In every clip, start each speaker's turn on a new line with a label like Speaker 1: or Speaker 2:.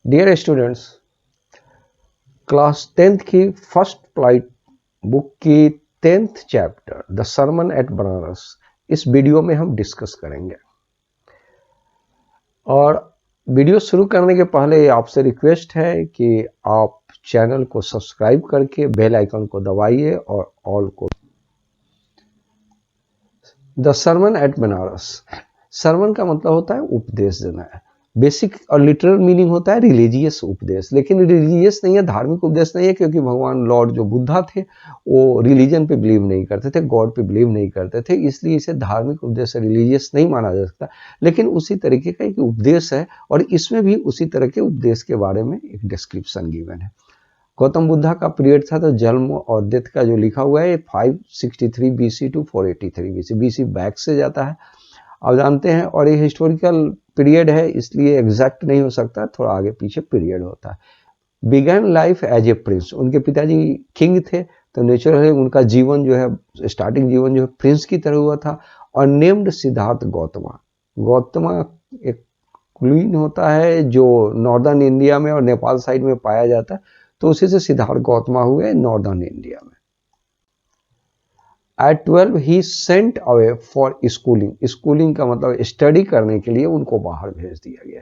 Speaker 1: Dear students, class 10th की first flight book की 10th chapter the sermon at Banaras इस video में हम डिस्कस करेंगे। और वीडियो शुरू करने के पहले आपसे रिक्वेस्ट है कि आप चैनल को सब्सक्राइब करके बेल आइकन को दबाइए और ऑल को। The sermon at Banaras, Sarman का मतलब होता है उपदेश देना है। बेसिक और लिटरल मीनिंग होता है रिलीजियस उपदेश, लेकिन रिलीजियस नहीं है, धार्मिक उपदेश नहीं है, क्योंकि भगवान लॉर्ड जो बुद्धा थे वो रिलीजन पे बिलीव नहीं करते थे, गॉड पे बिलीव नहीं करते थे, इसलिए इसे धार्मिक उपदेश रिलीजियस नहीं माना जा सकता। लेकिन उसी तरीके का एक उपदेश है और इसमें भी उसी तरह के उपदेश के बारे में एक डिस्क्रिप्शन गिवन है। गौतम बुद्धा का पीरियड था, तो जन्म और डेथ का जो लिखा हुआ है 563 BC to 483 BC, BC back से जाता है, आप जानते हैं। और ये हिस्टोरिकल पीरियड है, इसलिए एग्जैक्ट नहीं हो सकता, थोड़ा आगे पीछे पीरियड होता है। Began life as a prince, उनके पिताजी किंग थे, तो नेचुरली उनका जीवन जो है, स्टार्टिंग जीवन जो है प्रिंस की तरह हुआ था। और नेम्ड सिद्धार्थ गौतमा, गौतमा एक क्वीन होता है जो नॉर्दर्न इंडिया में और नेपाल साइड में पाया जाता है, तो उसी से सिद्धार्थ गौतमा हुए नॉर्दर्न इंडिया में। At 12 he sent away for schooling, schooling का मतलब स्टडी करने के लिए उनको बाहर भेज दिया गया।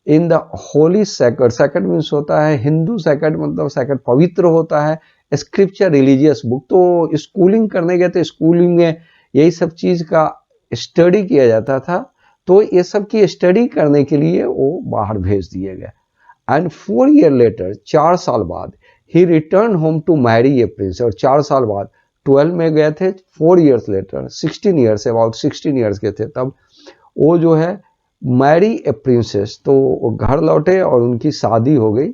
Speaker 1: In the Holi sacred, sacred means होता है हिंदू, सैक्रेड मतलब सैक्रेड पवित्र होता है, स्क्रिप्चर रिलीजियस बुक। तो स्कूलिंग करने गए थे, स्कूलिंग में यही सब चीज का स्टडी किया जाता था, तो ये सब की स्टडी करने के लिए वो बाहर भेज दिए गए। एंड 4 years लेटर, 4 साल बाद, he return home to marry a prince, और 4 साल बाद 12 में गए थे, 4 years later 16 years, about 16 years के थे तब, वो जो है मैरी ए प्रिंसेस, तो वो घर लौटे और उनकी शादी हो गई।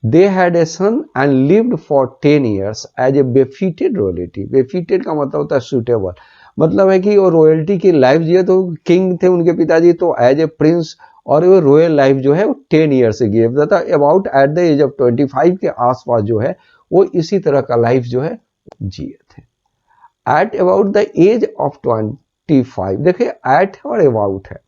Speaker 1: They had a son and lived for 10 years as a befitted royalty. Befitted का मतलब होता है सूटेबल, मतलब है कि वो रॉयल्टी की लाइफ जिए, तो किंग थे उनके पिताजी, तो एज ए प्रिंस, और वो रॉयल लाइफ जो है वो 10 years से गिव था। About at the age of 25 के आसपास जो है वो इसी तरह का लाइफ जो है जिए थे। At about the age of 25, देखिए एट और अबाउट है,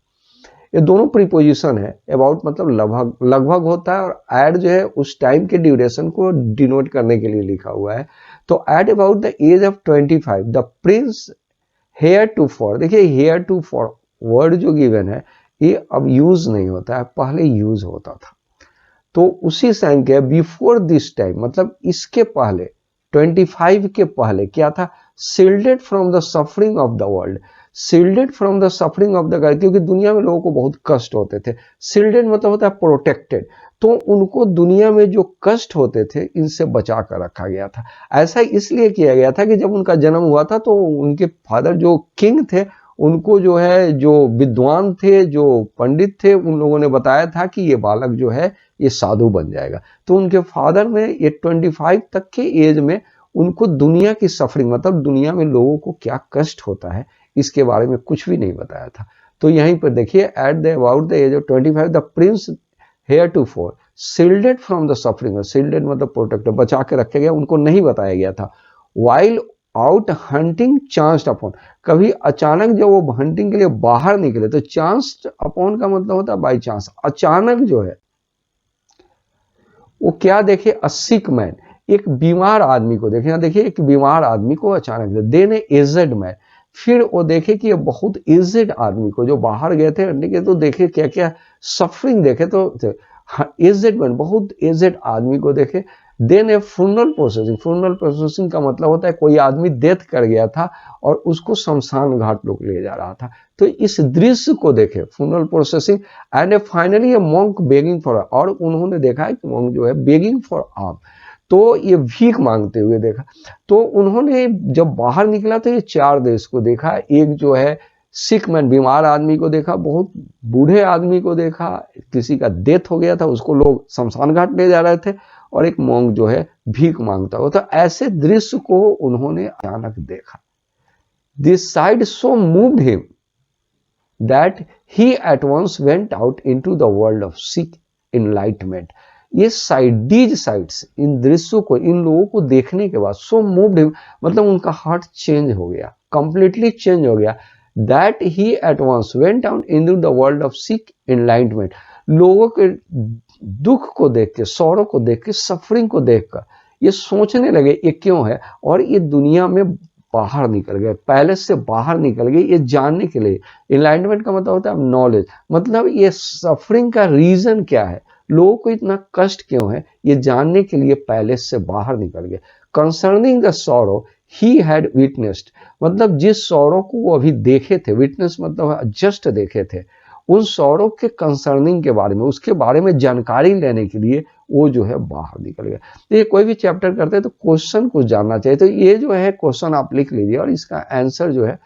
Speaker 1: ये दोनों प्रीपोजिशन है। अबाउट मतलब लगभग, लगभग होता है, और एट जो है उस टाइम के ड्यूरेशन को डिनोट करने के लिए लिखा हुआ है। तो at about the age of 25 the prince heir to for, देखिए हेयर टू फॉर वर्ड जो गिवन है ये अब यूज नहीं होता है, पहले यूज होता था। तो उसी टाइम के बिफोर दिस टाइम, मतलब इसके पहले 25 के पहले क्या था, shielded from the suffering of the world, shielded from the suffering of the world, क्योंकि दुनिया में लोगों को बहुत कष्ट होते थे। शील्डेड मतलब होता है प्रोटेक्टेड, तो उनको दुनिया में जो कष्ट होते थे इनसे बचा कर रखा गया था। ऐसा इसलिए किया गया था कि जब उनका जन्म हुआ था तो उनके फादर जो किंग थे, उनको जो है, जो विद्वान थे, जो पंडित थे, उन लोगों ने बताया था कि ये बालक जो है ये साधु बन जाएगा। तो उनके फादर ने ये 25 तक के एज में उनको दुनिया की सफरिंग, मतलब दुनिया में लोगों को क्या कष्ट होता है इसके बारे में कुछ भी नहीं बताया था। तो यहीं पर देखिए, at the about the age of 25 the prince heir to for shielded from the suffering, shielded मतलब प्रोटेक्टेड, बचा के रखा गया, उनको नहीं बताया गया था। While out hunting chanced upon, कभी अचानक जब वो हंटिंग के लिए बाहर निकले, तो चांस्ड अपॉन का मतलब होता है बाई चांस, अचानक जो है वो क्या देखे, अ सिक मैन, एक बीमार आदमी को देखे। देखिए एक बीमार आदमी को अचानक, देन ए एजेड मैन, फिर वो देखे कि ये बहुत एजेड आदमी को, जो बाहर गए थे हंटिंग के, तो देखे क्या क्या सफरिंग देखे, तो एजेड मैन, बहुत एजेड आदमी को देखे। देन ए फ्यूनरल प्रोसेसिंग, फ्यूनरल प्रोसेसिंग का मतलब होता है कोई आदमी डेथ कर गया था और उसको शमशान घाट लोग ले जा रहा था, तो इस दृश्य को देखे, funeral processing. And finally A monk begging for, और उन्होंने देखा है कि मॉन्क जो है बेगिंग फॉर आर्म, तो ये भीख मांगते हुए देखा। तो उन्होंने जब बाहर निकला तो ये 4 देश को देखा, एक जो है सिक मैन, बीमार आदमी को देखा, बहुत बूढ़े आदमी को देखा, किसी का डेथ हो गया था उसको लोग शमशान घाट ले जा रहे थे, और एक मॉन्क जो है भीख मांगता हुआ। तो ऐसे दृश्य को उन्होंने अचानक देखा। This sight so moved him that he at once went out into the world of seek enlightenment. ये साइड, दीज साइड्स, इन दृश्यों को, इन लोगों को देखने के बाद, सो मूव्ड हिम मतलब उनका हार्ट चेंज हो गया, कंप्लीटली चेंज हो गया। That he at once went out into the world of seek enlightenment, लोगों के दुख को देख के, सौरों को देख के, सफरिंग को देखकर ये सोचने लगे ये क्यों है, और ये दुनिया में बाहर निकल गए, पैलेस से बाहर निकल गए ये जानने के लिए। एनलाइटमेंट का मतलब होता है नॉलेज, मतलब ये सफरिंग का रीजन क्या है, लोगों को इतना कष्ट क्यों है, ये जानने के लिए पैलेस से बाहर निकल गए। Concerning the sorrow he had witnessed, मतलब जिस सौरों को वो अभी देखे थे, विटनेस मतलब जस्ट देखे थे, उन सौरों के कंसर्निंग के बारे में, उसके बारे में जानकारी लेने के लिए वो जो है बाहर निकल गया। तो ये कोई भी चैप्टर करते हैं तो क्वेश्चन कुछ जानना चाहिए, तो ये जो है क्वेश्चन आप लिख लीजिए और इसका आंसर जो है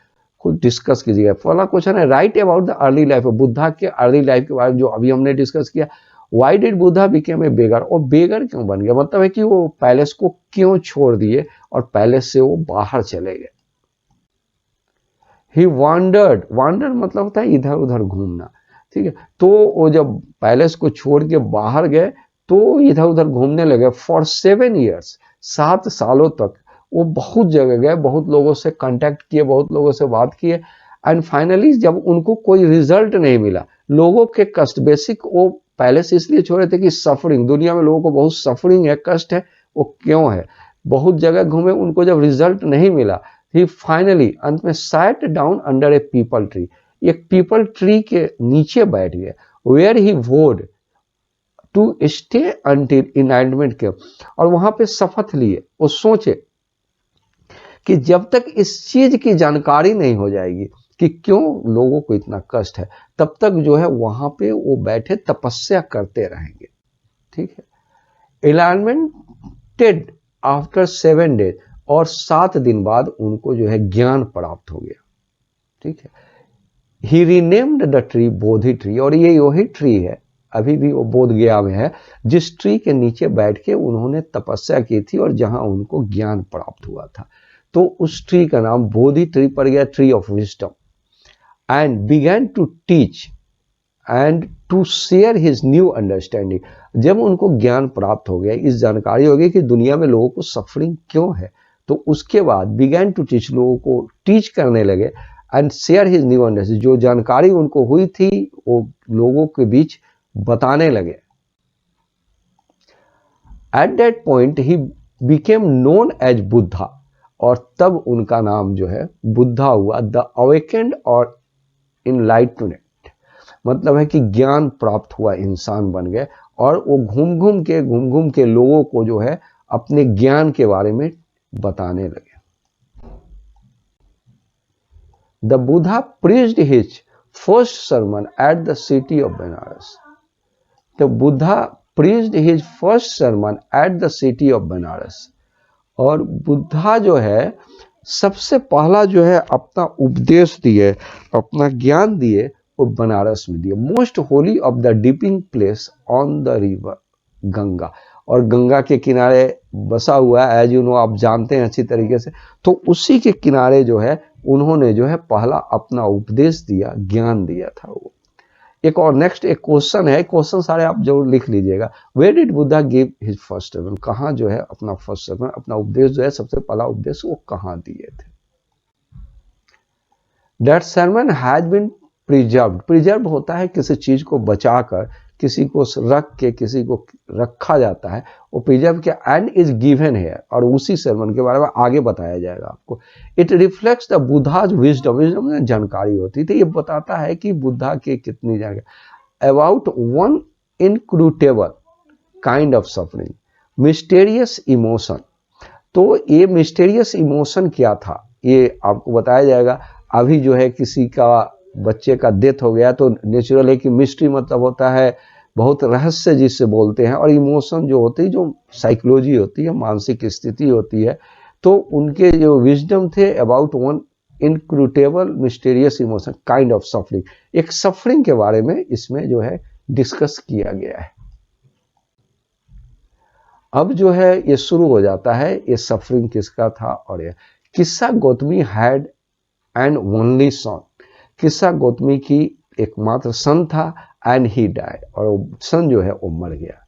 Speaker 1: खुद डिस्कस कीजिएगा। पहला क्वेश्चन है right about the early life, Buddha के अर्ली लाइफ के बारे में जो अभी हमने डिस्कस किया। Why did Buddha became a beggar, और बेगर क्यों बन गया, मतलब है कि वो पैलेस को क्यों छोड़ दिए और पैलेस से वो बाहर चले गए। ही वांडर्ड, वांडर मतलब होता है इधर उधर घूमना, ठीक है। तो वो जब पैलेस को छोड़ के बाहर गए तो इधर उधर घूमने लगे फॉर 7 ईयर्स, 7 सालों तक वो बहुत जगह गए, बहुत लोगों से कांटेक्ट किए, बहुत लोगों से बात किए, एंड फाइनली जब उनको कोई रिजल्ट नहीं मिला, लोगों के कष्ट, बेसिक वो पैलेस इसलिए छोड़े थे कि सफरिंग, दुनिया में लोगों को बहुत सफरिंग है, कष्ट है, वो क्यों है, बहुत जगह घूमे, उनको जब रिजल्ट नहीं मिला, ही फाइनली अंत में सैट डाउन अंडर ए पीपल ट्री, एक पीपल ट्री के नीचे बैठ गए, वेयर ही वोड टू स्टे अंटिल इनलाइटमेंट के, और वहां पे शपथ लिए, वो सोचे कि जब तक इस चीज की जानकारी नहीं हो जाएगी कि क्यों लोगों को इतना कष्ट है, तब तक जो है वहां पे वो बैठे तपस्या करते रहेंगे, ठीक है। एनलाइटमेंटेड आफ्टर 7 डेज, और 7 दिन बाद उनको जो है ज्ञान प्राप्त हो गया, ठीक है। He renamed the tree Bodhi tree, और ये वही ट्री है, अभी भी वो बोध गया में है, जिस ट्री के नीचे बैठ के उन्होंने तपस्या की थी और जहां उनको ज्ञान प्राप्त हुआ था, तो उस ट्री का नाम बोधि ट्री पड़ गया, tree of wisdom. And began to teach and to share his new understanding, जब उनको ज्ञान प्राप्त हो गया, इस जानकारी हो गई कि दुनिया में लोगों को सफरिंग क्यों है, तो उसके बाद बिगैन टू टीच, लोगों को टीच करने लगे, and share his new understanding, जो जानकारी उनको हुई थी वो लोगों के बीच बताने लगे। At that point he became known as Buddha, और तब उनका नाम जो है बुद्धा हुआ, द अवेकेंड और इनलाइटनेड, मतलब है कि ज्ञान प्राप्त हुआ, इंसान बन गए, और वो घूम घूम के लोगों को जो है अपने ज्ञान के बारे में बताने लगे। The Buddha preached his first sermon at the city of Banaras, तो Buddha preached his first sermon at the city of Banaras, और बुद्धा जो है सबसे पहला जो है अपना उपदेश दिए, अपना ज्ञान दिए, वो बनारस में दिए, most Holi of the dipping place on the river Ganga, और गंगा के किनारे बसा हुआ है, एज यू नो, आप जानते हैं अच्छी तरीके से, तो उसी के किनारे जो है उन्होंने जो है पहला अपना उपदेश दिया, ज्ञान दिया था वो। एक और नेक्स्ट एक क्वेश्चन है, क्वेश्चन सारे आप जरूर लिख लीजिएगा। Where did Buddha give his first sermon, कहाँ जो है अपना फर्स्ट सर्मन, अपना उपदेश जो है सबसे पहला उपदेश वो कहाँ दिए थे। That sermon has been preserved, preserve होता है किसी चीज को बचाकर, किसी को रख के, किसी को रखा जाता है, वो प्रिजर्व किया, एंड इज गिवन है, और उसी सर्मन के बारे में आगे बताया जाएगा आपको। It reflects the Buddha's wisdom, wisdom में जानकारी होती थी, ये बताता है कि बुद्धा के कितनी जानकारी about one inscrutable kind of suffering, mysterious emotion. तो ये मिस्टेरियस इमोशन क्या था ये आपको बताया जाएगा। अभी जो है किसी का बच्चे का डेथ हो गया तो नेचुरल है कि मिस्ट्री मतलब होता है बहुत रहस्य जिससे बोलते हैं, और इमोशन जो होती है, जो साइकोलॉजी होती है, मानसिक स्थिति होती है, तो उनके जो विजडम थे about one inscrutable mysterious emotion kind of suffering, एक सफरिंग के बारे में इसमें जो है डिस्कस किया गया है। अब जो है ये शुरू हो जाता है, ये सफरिंग किसका था, और ये किस्सा Gautami had and only son, किस्सा गौतमी की एकमात्र सन था, एंड ही डाइड, और सन जो है वो मर गया।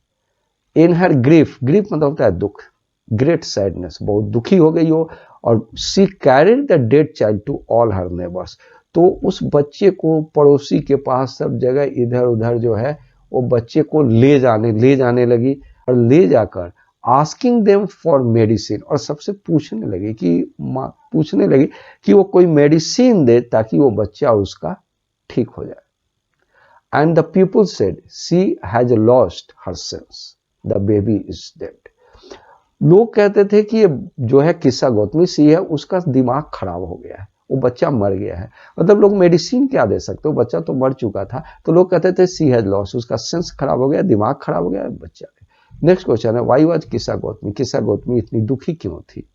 Speaker 1: इन हर ग्रीफ, ग्रीफ मतलब होता है दुख, ग्रेट सैडनेस, बहुत दुखी हो गई हो, और she carried the dead child to all her neighbours, तो उस बच्चे को पड़ोसी के पास सब जगह इधर उधर जो है वो बच्चे को ले जाने लगी और ले जाकर आस्किंग देम फॉर मेडिसिन, और सबसे पूछने लगी कि वो कोई मेडिसिन दे ताकि वो बच्चा उसका ठीक हो जाए। And the people said she has lost her sense, the baby is dead. लोग कहते थे कि ये जो है किस्सा गौतमी सी है, उसका दिमाग खराब हो गया है, वो बच्चा मर गया है। मतलब लोग मेडिसिन क्या दे सकते, वो बच्चा तो मर चुका था, तो लोग कहते थे सी हैज लॉस्ट, उसका सेंस खराब हो गया, दिमाग खराब हो गया बच्चा। नेक्स्ट क्वेश्चन है व्हाई वाज किस्सा गौतमी इतनी दुखी क्यों थी।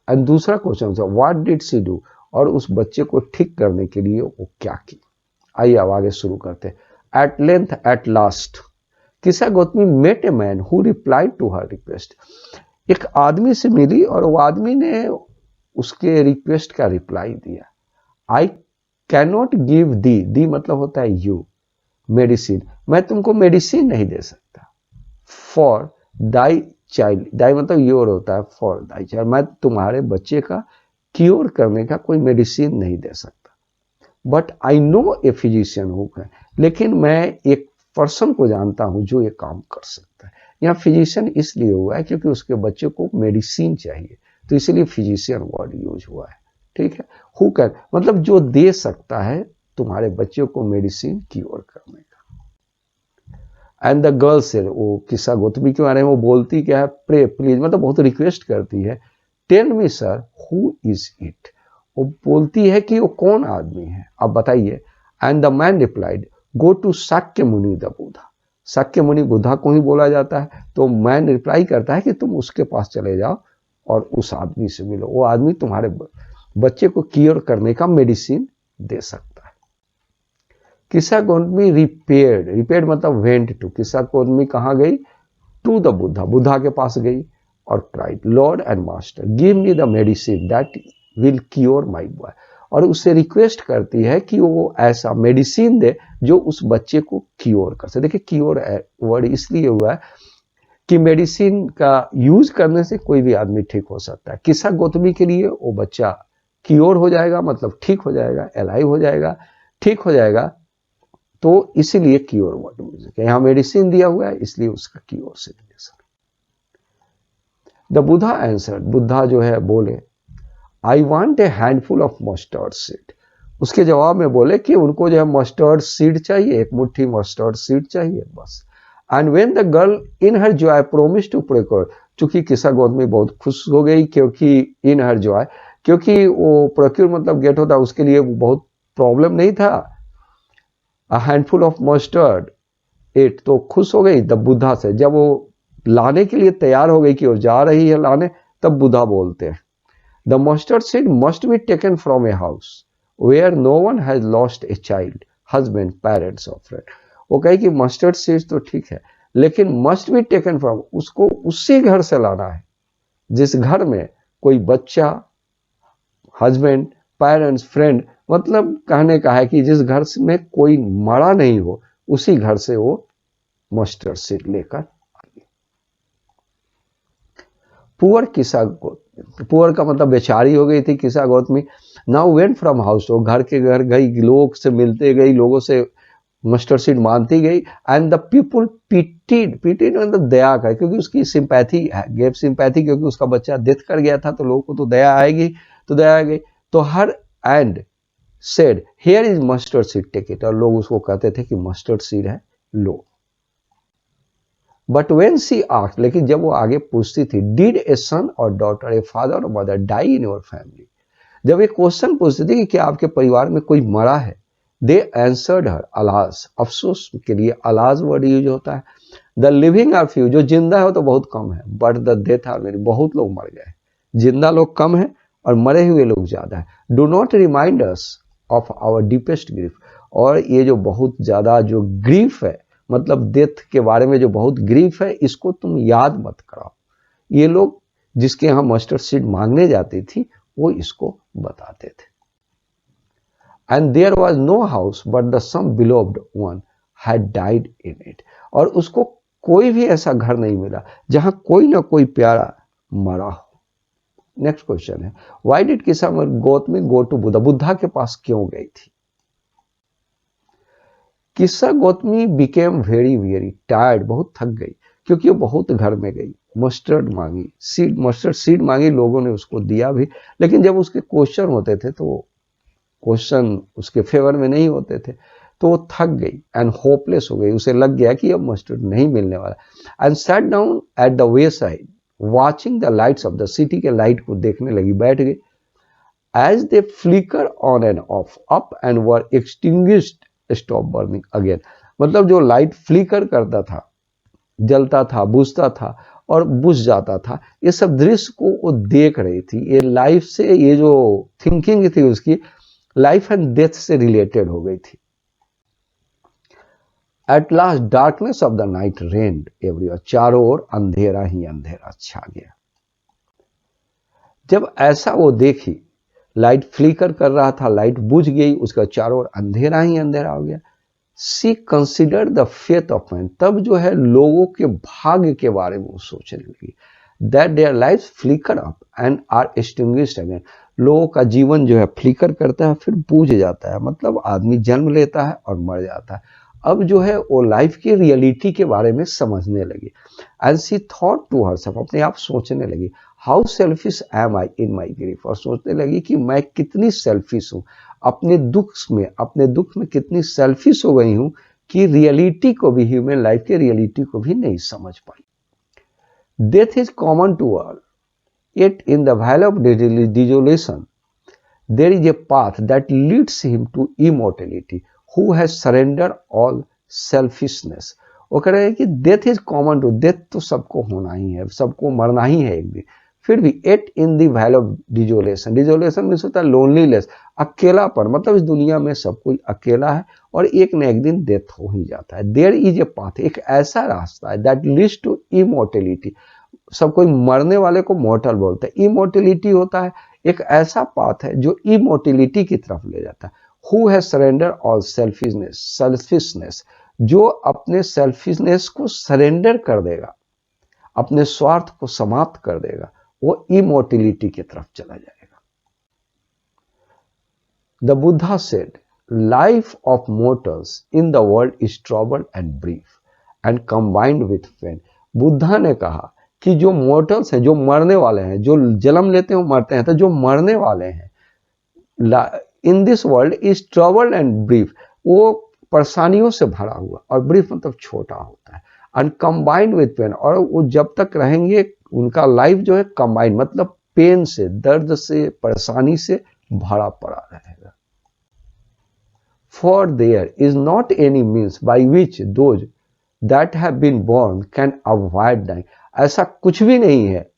Speaker 1: एंड दूसरा क्वेश्चन था व्हाट डिड शी डू, और उस बच्चे को ठीक करने के लिए वो क्या की। आइए अब आगे शुरू करते हैं। At length at last Kisa Gotami met a man who replied to her request. एक आदमी से मिली और वो आदमी ने उसके रिक्वेस्ट का रिप्लाई दिया। आई कैन नॉट गिव दी मतलब होता है यू, मेडिसिन, मैं तुमको मेडिसिन नहीं दे सकता। फॉर दाई चाइल्ड, दाई मतलब योर होता है, फॉर दाई चाइल्ड, मैं तुम्हारे बच्चे का क्योर करने का कोई मेडिसिन नहीं दे सकता। But I know a physician who can, लेकिन मैं एक पर्सन को जानता हूं जो ये काम कर सकता है। यहाँ फिजिशियन इसलिए हुआ है क्योंकि उसके बच्चे को मेडिसिन चाहिए, तो इसलिए फिजिशियन वर्ड यूज हुआ है। ठीक है, हु कैन मतलब जो दे सकता है तुम्हारे बच्चे को मेडिसिन क्योर करने का। एंड द गर्ल से, वो किस्सा गौतमी के बारे में वो बोलती क्या है, प्रे प्लीज मतलब बहुत रिक्वेस्ट करती है, tell me sir who is it, वो बोलती है कि वो कौन आदमी है, आप बताइए। And the man replied go to Shakya Muni the Buddha, Shakya मुनि बुद्धा को ही बोला जाता है, तो मैन रिप्लाई करता है कि तुम उसके पास चले जाओ और उस आदमी से मिलो, वो आदमी तुम्हारे बच्चे को क्योर करने का मेडिसिन दे सकता है। किस्सा गौतमी रिपेयर्ड मतलब वेंट टू, किस्सा गौतमी कहाँ गई, टू द बुद्धा के पास गई और cried Lord and master give me the medicine that will cure my boy, और उससे रिक्वेस्ट करती है कि वो ऐसा मेडिसिन दे जो उस बच्चे को क्योर कर सके। देखिए क्योर वर्ड इसलिए हुआ है कि मेडिसिन का यूज करने से कोई भी आदमी ठीक हो सकता है। किस्सा गौतमी के लिए वो बच्चा क्योर हो जाएगा, मतलब ठीक हो जाएगा, एलाइव हो जाएगा, ठीक हो जाएगा, तो इसीलिए क्योर वर्ड यूज है। यहाँ मेडिसिन दिया हुआ है इसलिए उसका क्योर से relation. The Buddha answered, Buddha जो है बोले, I want a handful of mustard seed, उसके जवाब में बोले कि उनको जो है मस्टर्ड सीड चाहिए, एक मुट्ठी मस्टर्ड सीड चाहिए बस। And when the girl in her joy promise to procure, चूंकि किस्सा गौतमी बहुत खुश हो गई क्योंकि इन हर जॉय, क्योंकि वो प्रोक्योर मतलब गेट होता, उसके लिए बहुत प्रॉब्लम नहीं था। A handful of mustard it, तो खुश हो गई द बुद्धा से, जब वो लाने के लिए तैयार हो गई कि वो जा रही है लाने, तब बुद्धा बोलते हैं the mustard seed must be taken from a house where no one has lost a child, husband, parents और फ्रेंड। वो कहे कि मस्टर्ड सीड तो ठीक है लेकिन मस्ट बी टेकन फ्रॉम, उसको उसी घर से लाना है जिस घर में कोई बच्चा, हस्बैंड, पेरेंट्स, फ्रेंड, मतलब कहने का है कि जिस घर में कोई मरा नहीं हो उसी घर से वो मस्टर्ड सीड लेकर आए। पुअर किस्सा, पुअर का मतलब बेचारी हो गई थी किस्सा Gautami. Now went from house, वो घर के घर गई, लोग से मिलते गई, लोगों से मस्टर्ड सीड मानती गई। एंड द पीपुल पिटीड मतलब दया कर, क्योंकि उसकी सिंपैथी है, गेव सिंपैथी, क्योंकि उसका बच्चा डेथ कर गया था तो लोगों को तो दया आएगी, तो दया आ गई। तो her and said here is mustard seed take it, और लोग उसको कहते थे कि मस्टर्ड सीड है लो। बट वेन सी आस्क्ड, लेकिन जब वो आगे पूछती थी, did a son or daughter, a father or mother die in your family, जब ये क्वेश्चन पूछती थी कि क्या आपके परिवार में कोई मरा है, दे आंसर्ड हर, अलाज, अफसोस के लिए अलाज वर्ड यूज होता है। द लिविंग आर फ्यू, जो जिंदा है तो बहुत कम है, but the death are many, बहुत लोग मर गए, जिंदा लोग कम है और मरे हुए लोग ज्यादा है। Do not remind us of our deepest grief, और ये जो बहुत ज्यादा जो ग्रीफ है, मतलब डेथ के बारे में जो बहुत ग्रीफ है, इसको तुम याद मत कराओ। ये लोग जिसके यहाँ मस्टर्ड सीड मांगने जाती थी वो इसको बताते थे। And there was no house but the some beloved one had died in it, और उसको कोई भी ऐसा घर नहीं मिला जहां कोई ना कोई प्यारा मरा हो। नेक्स्ट क्वेश्चन है why did Kisa Gautami go to Buddha, Buddha के पास क्यों गई थी। किस्सा Gautami became very very tired, बहुत थक गई क्योंकि वो बहुत घर में गई। मस्टर्ड मांगी, सीड, मस्टर्ड सीड मांगी, लोगों ने उसको दिया भी, लेकिन जब उसके क्वेश्चन होते थे तो क्वेश्चन उसके फेवर में नहीं होते थे, तो वो थक गई एंड होपलेस हो गई। उसे लग गया कि अब मस्टर्ड नहीं मिलने वाला। And sat down at the way side watching the lights of the city, के लाइट को देखने लगी, बैठ गई। As they flicker on and off, up and were extinguished stop burning again. मतलब जो लाइट फ्लिकर करता था, जलता था, बुझता था और बुझ जाता था, ये सब दृश्य को वो देख रही थी। ये लाइफ से, ये जो थिंकिंग थी उसकी, लाइफ एंड डेथ से रिलेटेड हो गई थी। At last darkness of the night rained everywhere, चारों ओर अंधेरा ही अंधेरा छा गया। जब ऐसा वो देखी, लाइट फ्लिकर कर रहा था, लाइट बुझ गई, उसका चारों ओर अंधेरा ही अंधेरा हो गया। She consider the fate of man, तब जो है लोगों के भाग्य के बारे में वो सोचने लगी। That their life flicker up and are extinguished again, लोगों का जीवन जो है फ्लिकर करता है फिर बूझ जाता है। मतलब आदमी जन्म लेता है और मर जाता है। अब जो है वो लाइफ की रियलिटी के बारे में समझने लगी। And she thought to herself, अपने आप सोचने लगी, how selfish am I in my grief, और सोचने लगी कि मैं कितनी सेल्फिश हूँ अपने दुख में कितनी सेल्फिश हो गई हूं कि रियलिटी को भी, ह्यूमन लाइफ के रियलिटी को भी नहीं समझ पाई। Death is common to all, yet in the valley of desolation there is a path that leads him to immortality who has surrendered all selfishness। वो कह रहे हैं कि death is common to, death तो सबको होना ही है, सबको मरना ही है एक दिन। फिर भी at in the valley of desolation, desolation means होता है लोनलीनेस, अकेलापन। मतलब इस दुनिया में सब कोई अकेला है और एक न एक दिन डेथ हो ही जाता है। देयर इज ए पाथ, एक ऐसा रास्ता है, दैट लीड्स टू इमोर्टेलिटी, सब कोई मरने वाले को मोर्टल बोलते हैं। इमोर्टेलिटी होता है एक ऐसा पाथ है जो इमोर्टेलिटी की तरफ ले जाता है। Who has surrender all selfishness, जो अपने सेल्फिशनेस को सरेंडर कर देगा, अपने स्वार्थ को समाप्त कर देगा, वो इमोर्टेलिटी की तरफ चला जाएगा। The Buddha said, life of mortals in the world is troubled and brief and combined with pain. Buddha ने कहा कि जो मोर्टल्स हैं, जो मरने वाले हैं, जो जन्म लेते हैं मरते हैं, तो जो मरने वाले हैं in this world is troubled and brief, वो परेशानियों से भरा हुआ, और ब्रीफ मतलब छोटा होता है, एंड कंबाइंड विथ पेन, और वो जब तक रहेंगे उनका लाइफ जो है कंबाइंड मतलब पेन से, दर्द से, परेशानी से भरा पड़ा रहेगा। For there is not any means by which those that have been born can avoid dying. ऐसा कुछ भी नहीं है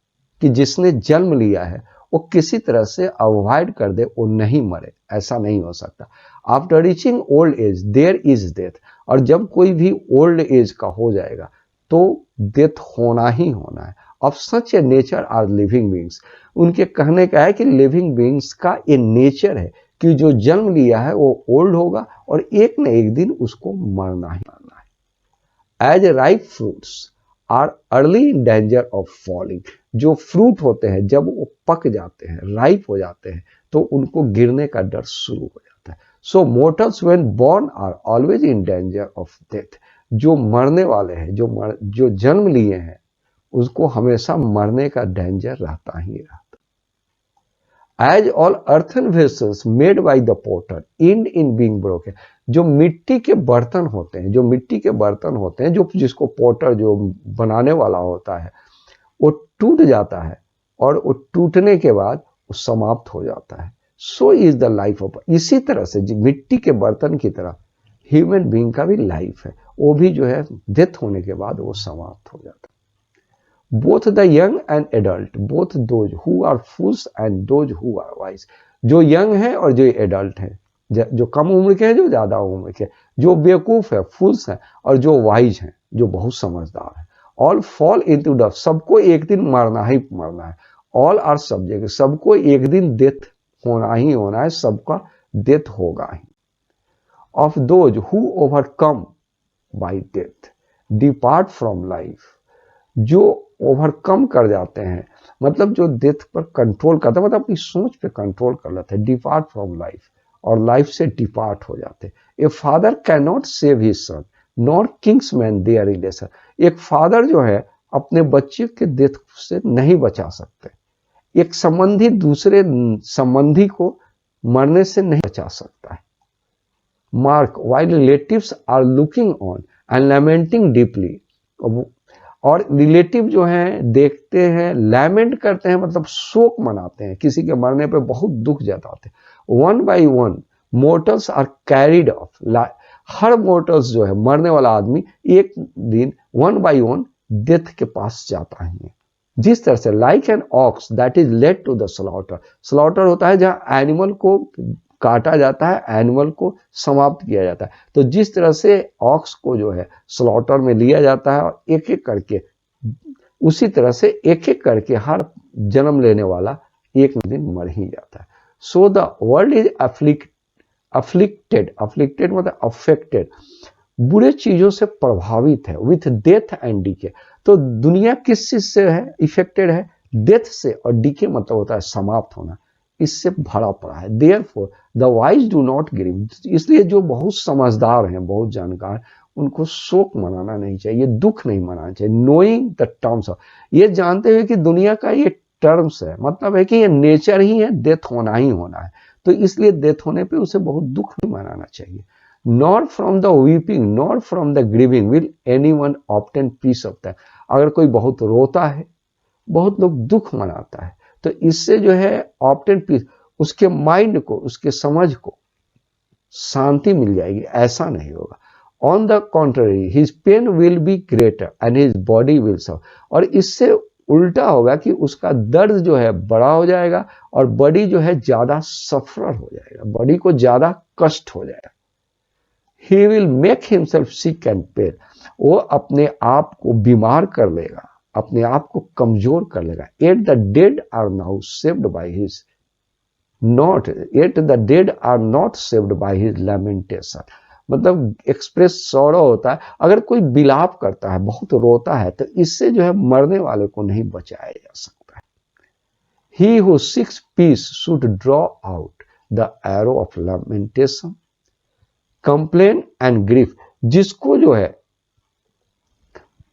Speaker 1: कि जिसने जन्म लिया है वो किसी तरह से अवॉइड कर दे, वो नहीं मरे, ऐसा नहीं हो सकता। After reaching old age there is death, और जब कोई भी ओल्ड एज का हो जाएगा तो डेथ होना ही होना है। Of such a nature are living beings, उनके कहने का है कि लिविंग बींग्स का ये नेचर है कि जो जन्म लिया है वो ओल्ड होगा और एक न एक दिन उसको मरना ही मरना है। As a ripe fruits are early in danger of falling, जो फ्रूट होते हैं जब वो पक जाते हैं, राइप हो जाते हैं, तो उनको गिरने का डर शुरू हो जाता है। So mortals when born are always in danger of death, जो मरने वाले हैं, जो जन्म लिए हैं, उसको हमेशा मरने का डेंजर रहता ही रहता। As all earthen vessels made by the potter end in being broken, जो मिट्टी के बर्तन होते हैं, जो जिसको पोटर जो बनाने वाला होता है, वो टूट जाता है और वो टूटने के बाद वो समाप्त हो जाता है। So is the life of, इसी तरह से मिट्टी के बर्तन की तरह ह्यूमन बीइंग का भी लाइफ है, वो भी जो है डेथ होने के बाद वो समाप्त हो जाता है। Both the young and adult, both those who are fools and those who are wise, जो यंग है और जो एडल्ट है, जो कम उम्र के हैं, जो ज्यादा उम्र के, जो बेवकूफ है फूल्स है, और जो वाइज हैं, जो बहुत समझदार है। ऑल फॉल इनटू डेथ, सबको एक दिन मरना ही मरना है। ऑल आर सब्जेक्ट, सबको एक दिन डेथ होना ही होना है, सबका डेथ होगा ही। Of those who overcome by death depart from life, जो ओवरकम कर जाते हैं, मतलब जो डेथ पर कंट्रोल करता है, मतलब अपनी सोच पे कंट्रोल कर लेते हैं, डिपार्ट फ्रॉम लाइफ, और लाइफ से डिपार्ट हो जाते हैं। A father can not save his son nor Kings man there relation. एक फादर जो है अपने बच्चे के डेथ से नहीं बचा सकते, एक संबंधी दूसरे संबंधी को मरने से नहीं बचा सकता है। Mark while relatives are looking on and lamenting deeply, और रिलेटिव जो हैं देखते हैं, लैमेंट करते हैं, मतलब शोक मनाते हैं, किसी के मरने पे बहुत दुख जताते हैं। One by one mortals are carried off, हर मोर्टल्स जो है मरने वाला आदमी एक दिन वन बाई वन डेथ के पास जाता है। जिस तरह से like an ox that is led to the slaughter, slaughter होता है जहां एनिमल को काटा जाता है, एनिमल को समाप्त किया जाता है। तो जिस तरह से ऑक्स को जो है स्लॉटर में लिया जाता है और एक एक करके, उसी तरह से एक एक करके हर जन्म लेने वाला एक दिन मर ही जाता है। So the world is afflicted, afflicted मतलब अफेक्टेड, बुरे चीजों से प्रभावित है, विथ डेथ एंड डीके। तो दुनिया किस चीज से है इफेक्टेड है? डेथ से, और डीके मतलब होता है समाप्त होना, इससे भरा पड़ा है। Therefore the wise do not grieve, इसलिए जो बहुत समझदार हैं, बहुत जानकार, उनको शोक मनाना नहीं चाहिए, दुख नहीं मनाना चाहिए। नोइंग द टर्म्स ऑफ, ये जानते हुए कि दुनिया का ये टर्म्स है, मतलब है कि ये नेचर ही है, डेथ होना ही होना है, तो इसलिए डेथ होने पे उसे बहुत दुख नहीं मनाना चाहिए। Not from the weeping not from the grieving will anyone obtain peace of that. अगर कोई बहुत रोता है, बहुत लोग दुख मनाता है, तो इससे जो है ऑब्टेन पीस, उसके माइंड को, उसके समझ को शांति मिल जाएगी, ऐसा नहीं होगा। On the contrary his pain will be greater and his body will suffer, और इससे उल्टा होगा कि उसका दर्द जो है बड़ा हो जाएगा और बॉडी जो है ज्यादा सफर हो जाएगा, बॉडी को ज्यादा कष्ट हो जाएगा। He will make himself sick and pain, वो अपने आप को बीमार कर लेगा, अपने आप को कमजोर कर लेगा। At the dead are now saved by his not, at the dead are not saved by his lamentation, मतलब एक्सप्रेस सॉरो होता है। अगर कोई विलाप करता है, बहुत रोता है, तो इससे जो है मरने वाले को नहीं बचाया जा सकता है। He who seeks peace should draw out the arrow of lamentation, complain and grief, जिसको जो है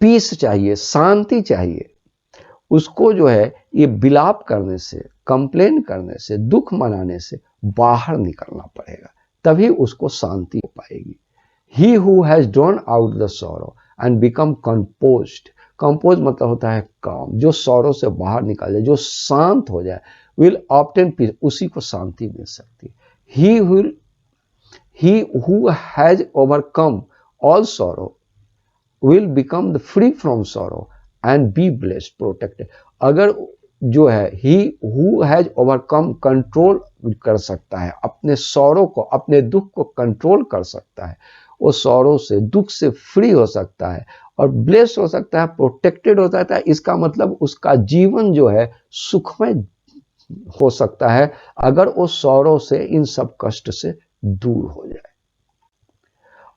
Speaker 1: पीस चाहिए, शांति चाहिए, उसको जो है ये विलाप करने से, कंप्लेन करने से, दुख मनाने से बाहर निकलना पड़ेगा, तभी उसको शांति हो पाएगी। He who has drawn out the sorrow and become composed, compose मतलब होता है काम, जो सॉरो से बाहर निकल जाए, जो शांत हो जाए, विल ऑब्टेन पीस, उसी को शांति मिल सकती है। He who has overcome all sorrow will become the free from sorrow and be blessed, protected. अगर जो है he who has overcome control कर सकता है, अपने सौरों को, अपने दुख को कंट्रोल कर सकता है, वो सौरों से, दुख से फ्री हो सकता है और ब्लेस हो सकता है, प्रोटेक्टेड हो सकता है। इसका मतलब उसका जीवन जो है सुखमय हो सकता है अगर वो सौरों से, इन सब कष्ट से दूर हो जाए।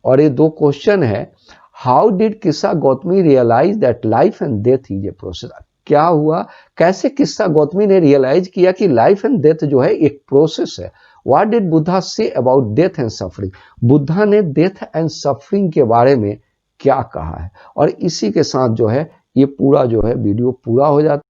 Speaker 1: और ये दो क्वेश्चन है, how did Kisa Gotami realise that life and death is a process, क्या हुआ, कैसे किस्सा गौतमी ने रियलाइज किया कि लाइफ एंड डेथ जो है एक प्रोसेस है। What did Buddha say about death and suffering, Buddha ने डेथ एंड सफरिंग के बारे में क्या कहा है। और इसी के साथ जो है ये पूरा जो है वीडियो पूरा हो जाता है।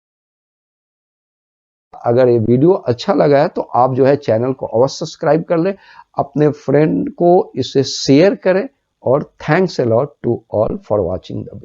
Speaker 1: अगर ये वीडियो अच्छा लगा है तो आप जो है चैनल को अवश्य सब्सक्राइब कर लें, अपने फ्रेंड को इसे शेयर करें, और thanks a lot to all for watching the video.